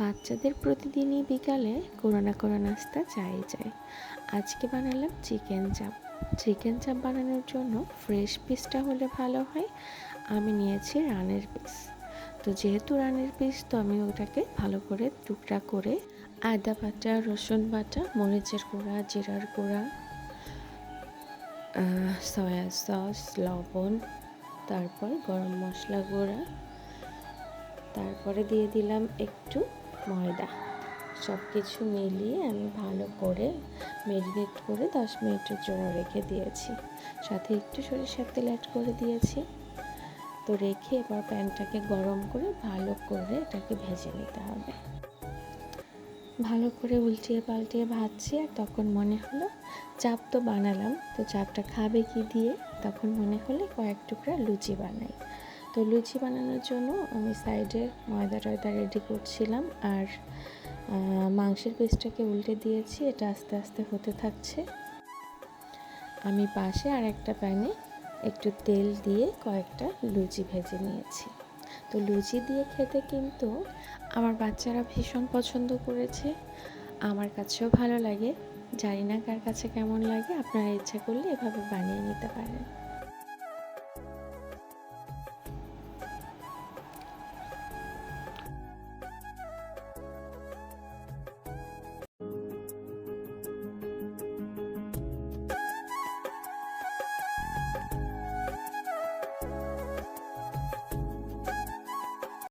বাচ্চাদের প্রতিদিনই বিকালে কোনো না কোনো নাস্তা চাই যায়। আজকে বানালাম চিকেন চাপ। চিকেন চাপ বানানোর জন্য ফ্রেশ পিসটা হলে ভালো হয়। আমি নিয়েছি রানের পিস। তো যেহেতু রানের পিস, তো আমি ওটাকে ভালো করে টুকরা করে আদা বাটা, রসুন বাটা, মরিচের গুঁড়া, জিরার গুঁড়া, সয়া সস, লবণ, তারপর গরম মশলা গুঁড়া, তারপরে দিয়ে দিলাম একটু ময়দা। সব কিছু মিলিয়ে আমি ভালো করে ম্যারিনেট করে 10 মিনিটের জন্য রেখে দিয়েছি। সাথে একটু সরিষার তেল অ্যাড করে দিয়েছি। তো রেখে এবার প্যানটাকে গরম করে ভালো করে এটাকে ভেজে নিতে হবে। ভালো করে উল্টিয়ে পাল্টিয়ে ভাজছি, আর তখন মনে হলো চাপ তো বানালাম, তো চাপটা খাবে কি দিয়ে, তখন মনে হলো কয়েক টুকরা লুচি বানাই। তো লুচি বানানোর জন্য আমি সাইডে ময়দা টয়দা রেডি করছিলাম, আর মাংসের পিসটাকে উল্টে দিয়েছি। এটা আস্তে আস্তে হতে থাকছে। আমি পাশে আর একটা প্যানে একটু তেল দিয়ে কয়েকটা লুচি ভেজে নিয়েছি। তো লুচি দিয়ে খেতে কিন্তু আমার বাচ্চারা ভীষণ পছন্দ করেছে, আমার কাছেও ভালো লাগে। জানি না কার কাছে কেমন লাগে, আপনারা ইচ্ছা করলে এভাবে বানিয়ে নিতে পারেন।